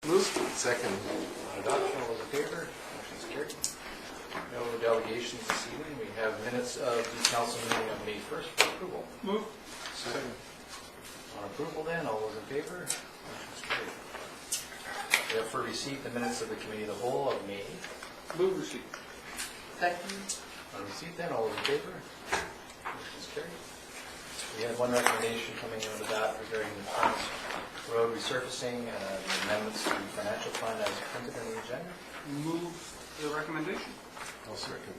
Moved. Second. On adoption, all those in favor? Motion is carried. No delegations this evening. We have minutes of the council meeting on May 1st for approval. Move. Second. On approval then, all those in favor? Motion is carried. We have for receipt the minutes of the committee of the whole of May. Move receipt. Second. On receipt then, all those in favor? Motion is carried. We had one recommendation coming out of that regarding the Ponce Road resurfacing, the amendments to the financial plan as printed in the agenda. Move the recommendation. I'll second.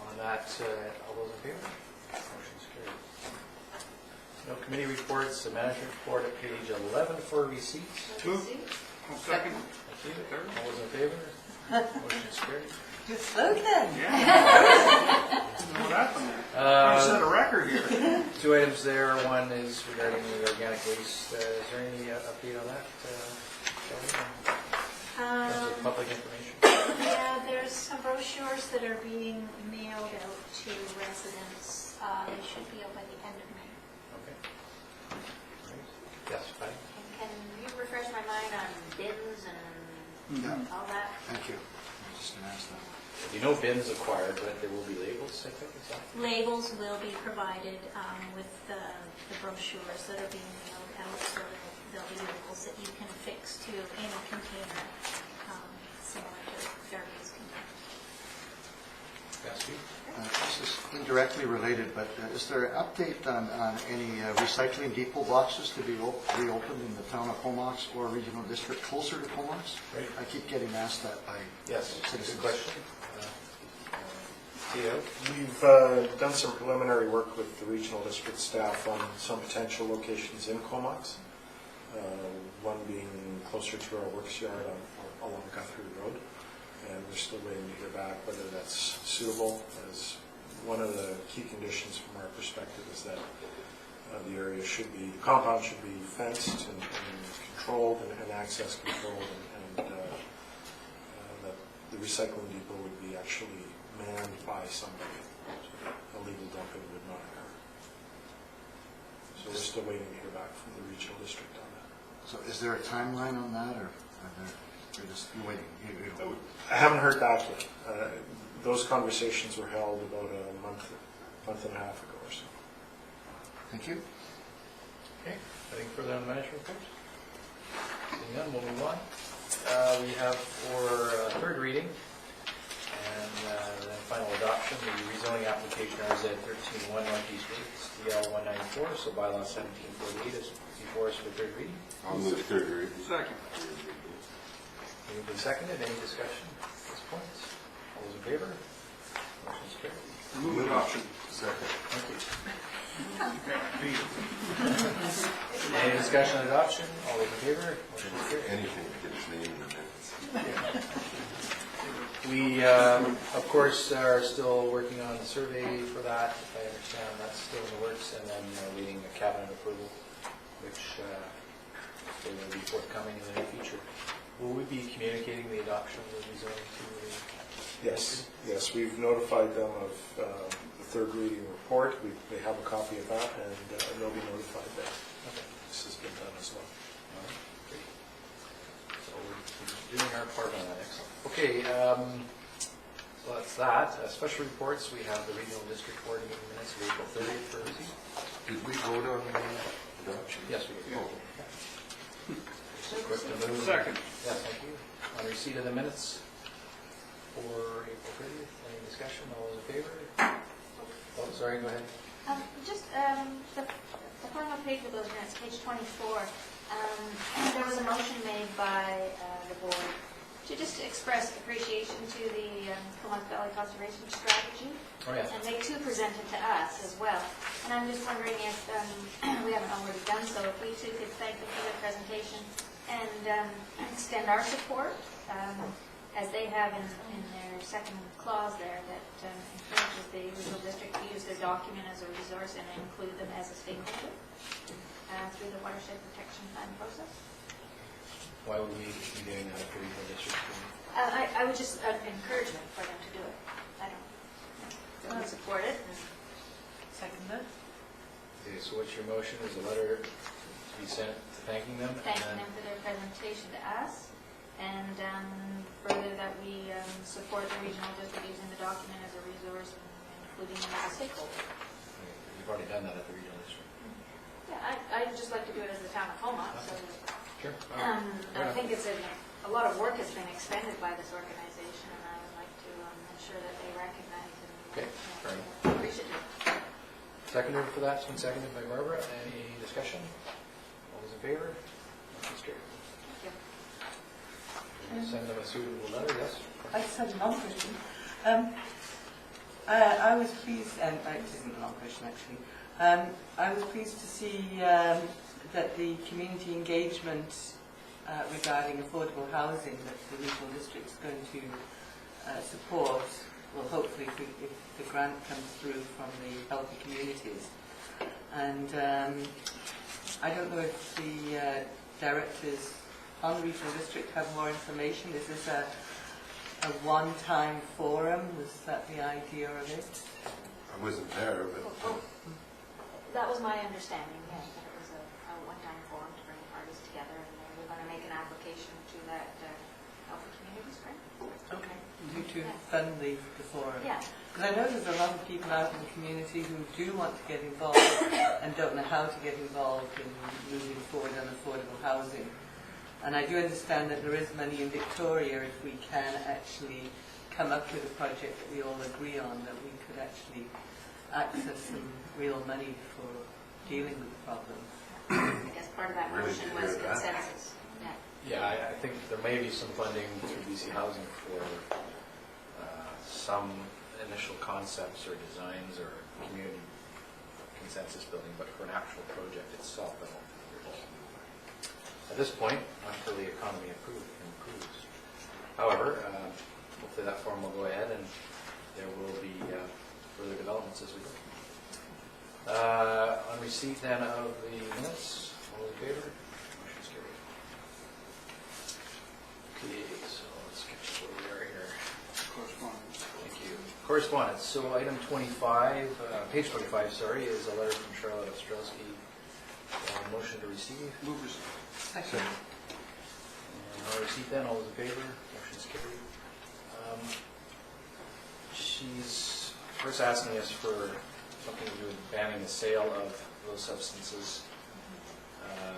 On that, all those in favor? Motion is carried. No committee reports, the management report at page 11 for receipts. Move. I'll second. Thank you. All those in favor? Motion is carried. Good slogan. Yeah. Know what happened there? I set a record here. Two items there. One is regarding the organic waste. Is there any update on that? Shelley? In terms of public information? Yeah, there's some brochures that are being mailed out to residents. They should be out by the end of May. Okay. Great. Yes, Patty? And can you refresh my mind on bins and all that? Thank you. I was just going to ask that. You know bins acquired, but there will be labels, I think, is that? Labels will be provided with the brochures that are being mailed out, so that there'll be labels that you can affix to any container, similar to Fairview's container. Yes, Steve? This is indirectly related, but is there an update on any recycling depot boxes to be reopened in the town of Comox or regional district closer to Comox? Right. I keep getting asked that by Yes, citizens. good question. Theo? We've done some preliminary work with the regional district staff on some potential locations in Comox. One being closer to our works yard along Guthrie Road, and we're still waiting to hear back whether that's suitable. As one of the key conditions from our perspective is that the area should be, the compound should be fenced and controlled and access controlled, and that the recycling depot would be actually manned by somebody, so illegal dumping would not occur. So we're still waiting to hear back from the regional district on that. So is there a timeline on that, or you're just waiting? I haven't heard back yet. Those conversations were held about a month and a half ago or so. Thank you. Okay, anything further on the management report? Seeing none, we'll move on. We have for third reading and then final adoption, the rezoning application RZ 13-1 Northeast DL 194, so bylaw 1748 is before us for third reading. I'll move third reading. Second. Moved and seconded. Any discussion at this point? All those in favor? Motion is carried. Move adoption. Second. Thank you. Beat it. Any discussion on adoption? All those in favor? Motion is carried. Anything to get his name in the minutes. We, of course, are still working on the survey for that. If I understand, that's still in the works, and then waiting a cabinet approval, which will be forthcoming in the near future. Will we be communicating the adoption of the rezoning to the... Yes, we've notified them of the third reading report. They have a copy of that, and they'll be notified that this has been done as well. All right, great. So we're doing our part on that. Excellent. Okay, so that's that. Special reports, we have the regional district board meeting minutes of April 30th for receipt. Did we vote on adoption? Yes, we did. Oh. Quick to move. Second. Yes, thank you. On receipt of the minutes for April 30th, any discussion? All those in favor? Oh, sorry, go ahead. Just the final page of those minutes, page 24, there was a motion made by the board to just express appreciation to the Comox Valley Conservation Strategy. Oh, yes. And they too presented to us as well. And I'm just wondering if we haven't already done so, if we too could thank them for their presentation and extend our support, as they have in their second clause there, that encourages the regional district to use this document as a resource and include them as a stakeholder through the watershed protection plan process. Why would we be doing that for regional district? I would just encouragement for them to do it. I don't support it. Second that. Okay, so what's your motion? Is a letter to be sent thanking them? Thanking them for their presentation to us, And further, that we support the regional district using the document as a resource, including them as a stakeholder. You've already done that at the regional district. Yeah, I'd just like to do it as the town of Comox. So, Sure. I think it's a lot of work has been expended by this organization, and I would like to ensure that they recognize and Okay, fair enough. appreciate it. Seconder for that, it's been seconded by Barbara. Any discussion? All those in favor? Motion's carried. Thank you. Send them a suitable letter, yes? I just had a long question. I was pleased, and it isn't a long question actually. I was pleased to see that the community engagement regarding affordable housing that the regional district is going to support, well, hopefully if the grant comes through from the Healthy Communities. And I don't know if the directors on the regional district have more information. Is this a one-time forum? Was that the idea of it? I wasn't there, but That was my understanding, yeah, that it was a one-time forum to bring parties together, and they were going to make an application to that Healthy Communities grant. Okay. To fund the forum? Yeah. Because I know there's a lot of people out in the community who do want to get involved and don't know how to get involved in moving forward on affordable housing. And I do understand that there is money in Victoria if we can actually come up with a project that we all agree on, that we could actually access some real money for dealing with the problem. I guess part of that Really motion good was to hear that. consensus. Yeah. Yeah, I think there may be some funding through BC Housing for some initial concepts or designs or community consensus building, but for an actual project itself, I don't think there is. At this point, until the economy improves. However, hopefully that forum will go ahead and there will be further developments as we go. On receipt then of the minutes, all in favor? Motion's carried. Okay, so let's get to where we are here. Correspondence. Thank you. Correspondence. So item 25, page 25, sorry, is a letter from Charlotte Ostrowski. Motion to receive. Move receipt. Second. And on receipt then, all those in favor? Motion's carried. She's first asking us for something to do with banning the sale of those substances,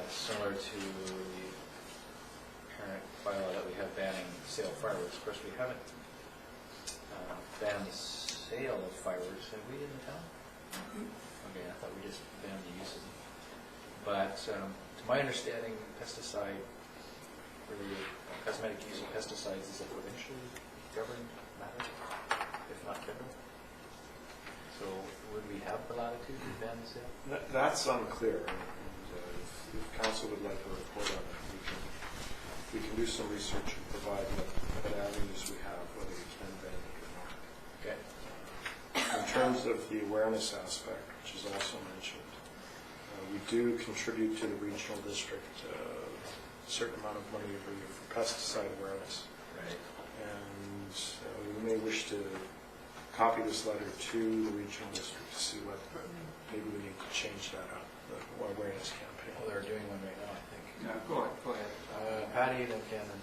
similar to the current bylaw that we have banning the sale of fireworks. Of course, we haven't banned the sale of fireworks, have we, in the town? Okay, I thought we just banned the use of them. But to my understanding, pesticide, or the cosmetic use of pesticides is a provincially governed matter, if not federal. So would we have the latitude to ban the sale? That's unclear, and if council would like a report on that, we can do some research and provide what avenues we have, whether we can ban it or not. Okay. In terms of the awareness aspect, which is also mentioned, we do contribute to the regional district a certain amount of money every year for pesticide awareness. Right. And we may wish to copy this letter to the regional district to see what, maybe we need to change that up, the awareness campaign. Well, they're doing one right now, I think. Yeah, go ahead. Patty, then Ken, and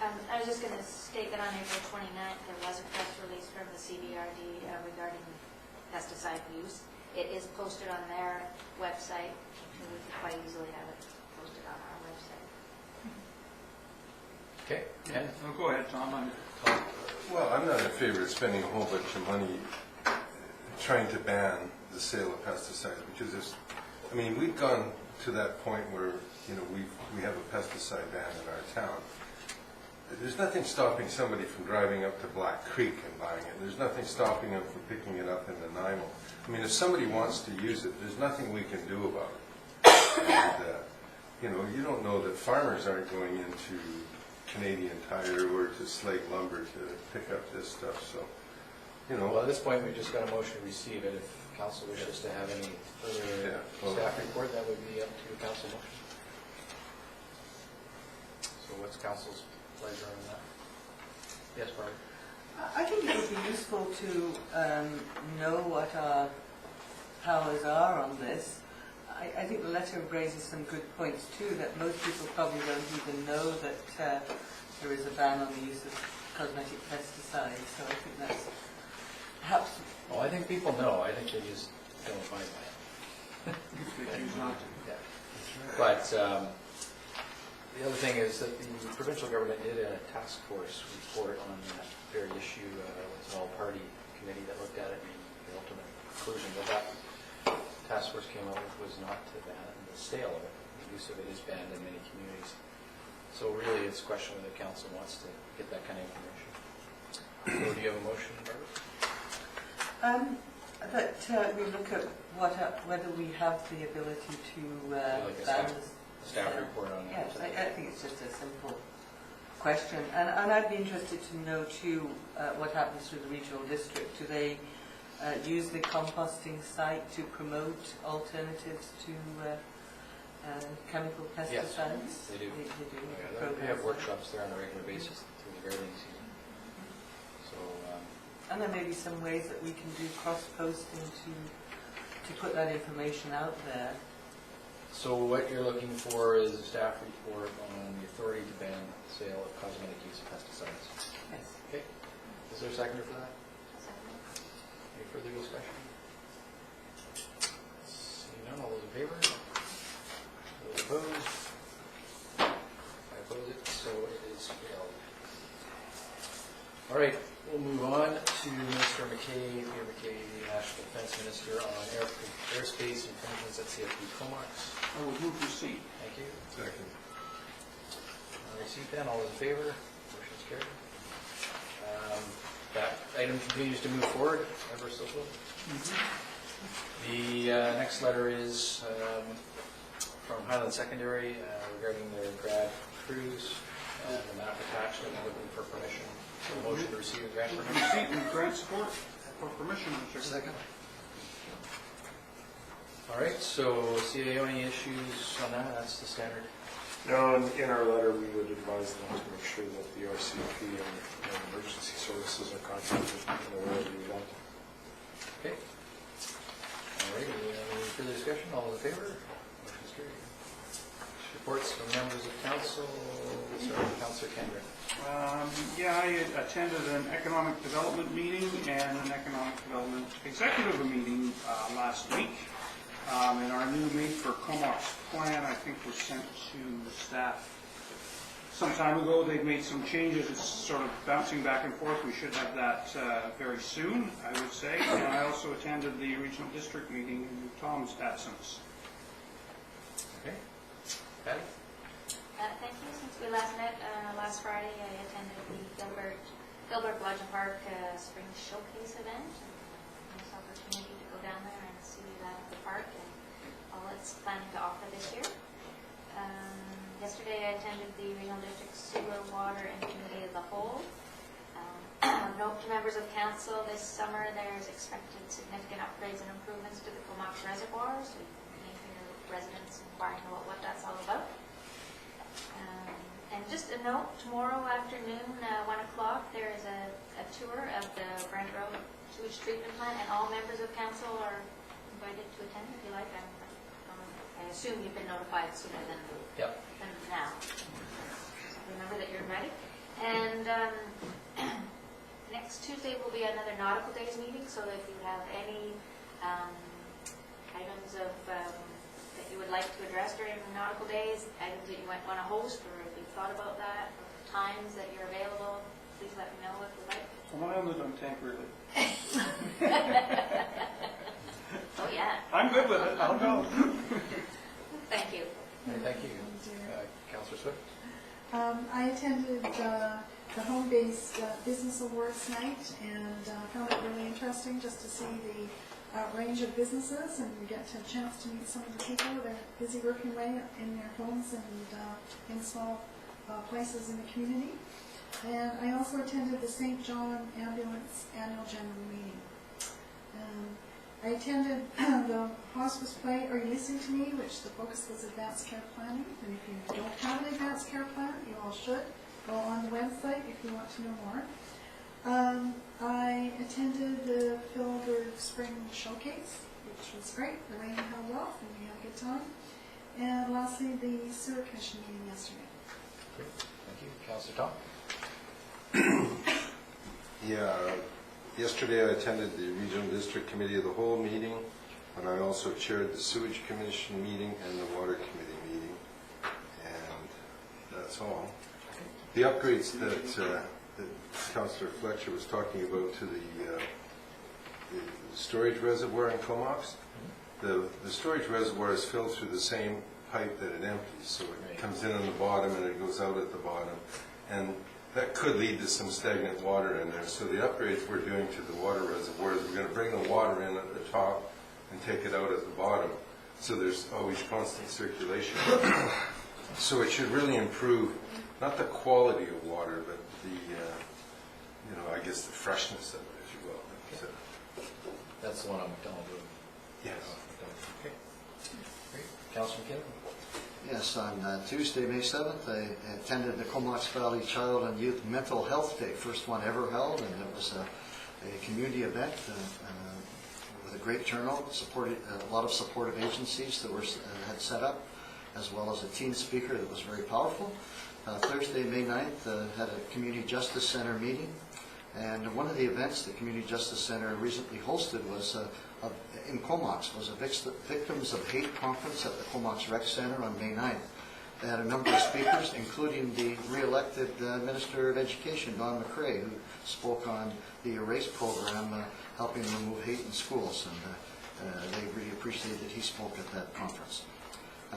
Tom. I was just going to state that on April 29th, there was a press release from the CBRD regarding pesticide use. It is posted on their website, and we could quite easily have it posted on our website. Okay, Ken? No, go ahead, Tom. well, I'm not in favor of spending a whole bunch of money trying to ban the sale of pesticides, because there's, I mean, we've gone to that point where, you know, we have a pesticide ban in our town. There's nothing stopping somebody from driving up to Black Creek and buying it. There's nothing stopping them from picking it up in Nanaimo. I mean, if somebody wants to use it, there's nothing we can do about it. And, you know, you don't know that farmers aren't going into Canadian Tire or to Slate Lumber to pick up this stuff. So, you know. Well, at this point, we've just got a motion to receive it. If council wishes to have any further staff report, that would be up to the council motion. So what's council's pleasure on that? Yes, Barbara? I think it would be useful to know what our powers are on this. I think the letter raises some good points too, that most people probably don't even know that there is a ban on the use of cosmetic pesticides, so I think that's perhaps, Well, I think people know, I think they just don't abide by it. They choose not to. Yeah. But the other thing is that the provincial government did a task force report on that very issue. It was an all-party committee that looked at it, and the ultimate conclusion that that task force came out with was not to ban the sale of it. The use of it is banned in many communities. So really, it's a question whether the council wants to get that kind of information. So do you have a motion, Barbara? that we look at whether we have the ability to Like a ban staff report on it. Yes, I think it's just a simple question. And I'd be interested to know too what happens to the regional district. Do they use the composting site to promote alternatives to chemical pesticides? They do. They do. Yeah, they have workshops there on a regular basis through the gardening season. So, And there may be some ways that we can do cross-posting to put that information out there. so what you're looking for is a staff report on the authority to ban the sale of cosmetic use of pesticides. Yes. Okay. Is there a seconder for that? Any further discussion? Seeing none, all those in favor? Those opposed? I oppose it, so it is failed. All right, we'll move on to Mr. McKay, Peter McKay, National Defense Minister, on airspace infringements at CFP Comox. I would move to see. Thank you. Second. Receipt then, all those in favor? Motion's carried. That item continues to move forward, ever so slowly. The next letter is from Highland Secondary regarding their grad cruise and the map attached, and looking for permission. So motion to receive and grant permission. Receipt and grant support for permission, Mr. Chairman. Second. All right, so CAO, any issues on that? That's the standard. No, in our letter, we would advise them to make sure that the RCMP and emergency services are contacted in the way we want. Okay. All right, any further discussion? All those in favor? Motion's carried. Reports from members of council. Sorry, Councillor Kendrick. Yeah, I attended an economic development meeting and an economic development executive meeting last week. And our new Made for Comox plan, I think, was sent to staff some time ago. They've made some changes. It's sort of bouncing back and forth. We should have that very soon, I would say. And I also attended the regional district meeting in Tom's absence. Okay. Patty? Thank you. Since we last met last Friday, I attended the Gilbert Bludgeon Park Spring Showcase event. Nice opportunity to go down there and see the park and all it's planning to offer this year. Yesterday I attended the Regional District Sewer, Water and Committee of the Whole. Note to members of council, this summer there's expected significant upgrades and improvements to the Comox reservoirs. We may hear residents inquiring about what that's all about. And just a note, tomorrow afternoon, 1 o'clock, there is a tour of the Brent Road sewage treatment plant, and all members of council are invited to attend if you like. I assume you've been notified sooner than now. So remember that you're invited. And next Tuesday will be another Nautical Days meeting, so that if you have any items of that you would like to address during the Nautical Days, items that you might want to host, or if you've thought about that, or times that you're available, please let me know if you'd like. Well, I live on Tank River. Oh, yeah. I'm good with it. I'll go. Thank you. Thank you. Councillor Swift? I attended the home-based business awards night and found it really interesting just to see the range of businesses, and we get a chance to meet some of the people. They're busy working away in their homes and in small places in the community. And I also attended the St. John Ambulance Annual General Meeting. I attended the hospice play, Are You Listening to Me?, which the focus was advanced care planning. And if you don't have an advanced care plan, you all should go on the website if you want to know more. I attended the Philbert Spring Showcase, which was great. The rain held off and we had a good time. And lastly, the Sewer Commission meeting yesterday. Great. Thank you. Councillor Tom? Yeah, yesterday I attended the Regional District Committee of the Whole meeting, and I also chaired the Sewage Commission meeting and the Water Committee meeting, and that's all. The upgrades that Councillor Fletcher was talking about to the storage reservoir in Comox, the storage reservoir is filled through the same pipe that it empties, so it comes in on the bottom and it goes out at the bottom, and that could lead to some stagnant water in there. So the upgrades we're doing to the water reservoirs, we're going to bring the water in at the top and take it out at the bottom, so there's always constant circulation. So it should really improve, not the quality of water, but the, I guess the freshness of it, if you will. So, That's the one on McDonald Road. yes. Okay. Great. Councillor McKinnon? Yes, on Tuesday, May 7th, I attended the Comox Valley Child and Youth Mental Health Day, first one ever held, and it was a community event with a great turnout, supported a lot of supportive agencies that had set up, as well as a teen speaker that was very powerful. Thursday, May 9th, had a Community Justice Center meeting, and one of the events the Community Justice Center recently hosted was in Comox, was a Victims of Hate conference at the Comox Rec Center on May 9th. They had a number of speakers, including the re-elected Minister of Education, Don McCrae, who spoke on the ERASE program, helping remove hate in schools, and they really appreciated that he spoke at that conference.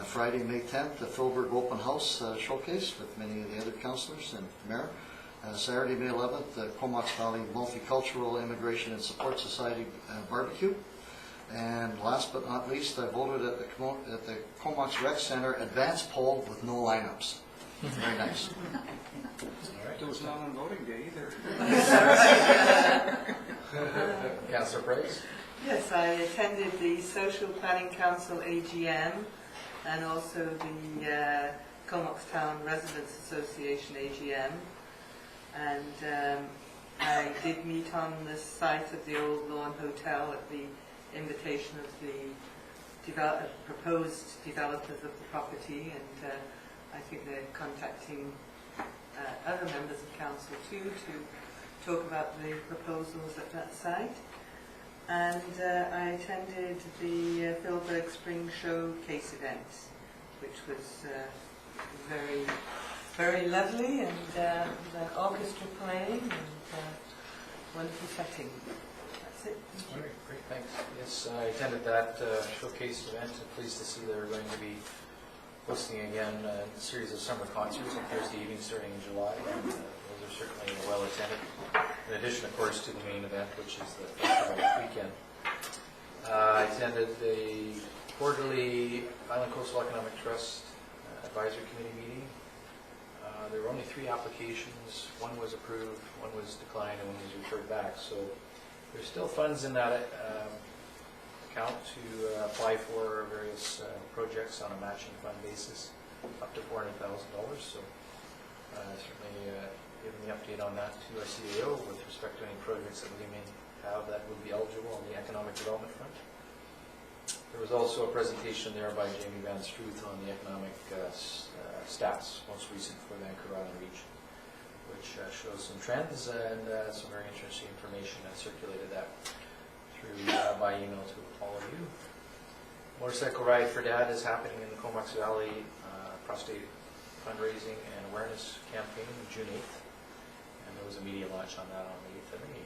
Friday, May 10th, the Philberg Open House showcase with many of the other councillors and mayor. Saturday, May 11th, the Comox Valley Multicultural Immigration and Support Society barbecue. And last but not least, I voted at the Comox Rec Center advance poll with no lineups. Very nice. All right. It was not on voting day either. Councillor Price? Yes, I attended the Social Planning Council AGM and also the Comox Town Residents Association AGM. And I did meet on the site of the Old Lawn Hotel at the invitation of the proposed developers of the property, and I think they're contacting other members of council too to talk about the proposals at that site. And I attended the Philberg Spring Showcase event, which was very, very lovely, and the orchestra playing, and wonderful setting. That's it. All right, great, thanks. Yes, I attended that showcase event. I'm pleased to see they're going to be hosting again a series of summer concerts on Thursday evening starting in July. And, those are certainly well attended. In addition, of course, to the main event, which is the festival weekend. I attended the quarterly Island Coastal Economic Trust Advisory Committee meeting. There were only 3 applications. One was approved, one was declined, and one was referred back. So there's still funds in that account to apply for various projects on a matching fund basis, up to $400,000. So certainly giving the update on that to our CAO with respect to any projects that we may have that would be eligible on the economic development front. There was also a presentation there by Jamie Van Struth on the economic stats, most recent for Vancouver Island region, which shows some trends and some very interesting information. I circulated that through by email to all of you. Motorcycle Ride for Dad is happening in the Comox Valley prostate fundraising and awareness campaign June 8th, and there was a media launch on that on the 8th of May.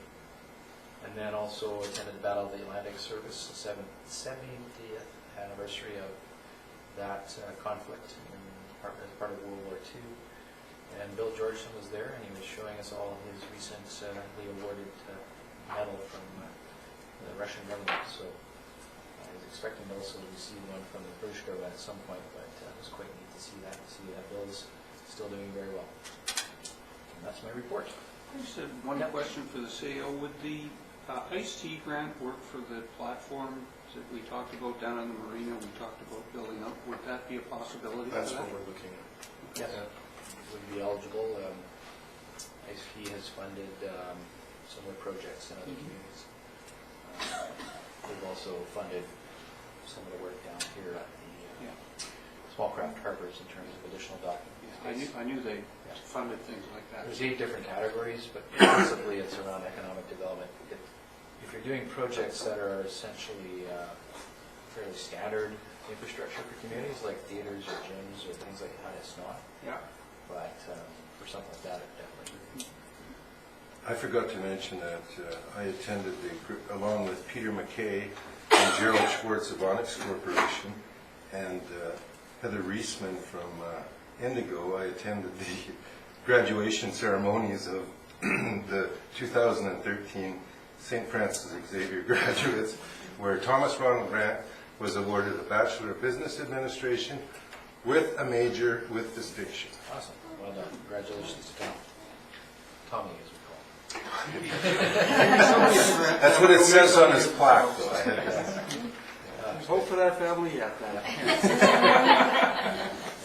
And then also attended the Battle of the Atlantic Service, the 70th anniversary of that conflict as part of World War II. And Bill Georgeson was there, and he was showing us all his recently awarded medal from the Russian government. So I was expecting to also receive one from the British government at some point, but it was quite neat to see that Bill is still doing very well. And that's my report. I just had one question for the CEO. Would the ICE-T grant work for the platform that we talked about down in the marina, we talked about building up? Would that be a possibility? That's for what that? we're looking at. Yes. Would be eligible. ICE-T has funded similar projects in other communities. They've also funded some of the work down here at the Small Craft Harbors in terms of additional docking fees. I knew they funded things like that. There's 8 different categories, but principally it's around economic development. If you're doing projects that are essentially fairly standard infrastructure for communities, like theaters or gyms or things like that, it's not. Yeah. But for something like that, it definitely. I forgot to mention that I attended the group along with Peter McKay and Gerald Schwartz of Onyx Corporation and Heather Reisman from Indigo. I attended the graduation ceremonies of the 2013 St. Francis Xavier graduates, where Thomas Ronald Grant was awarded a Bachelor of Business Administration with a major with distinction. Awesome. Well done. Congratulations to Tom. Tommy, as we call him. That's what it says on his plaque, though. Hope for that family yet, then.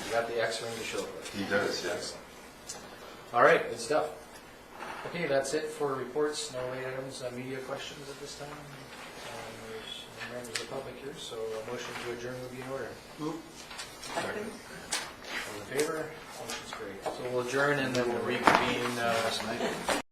You got the X ring to show for it. He does, yes. All right, good stuff. Okay, that's it for reports. No late items, media questions at this time. There's no members of the public here, so a motion to adjourn would be in order. Second. All in favor? Motion's carried. So we'll adjourn and then we'll reconvene.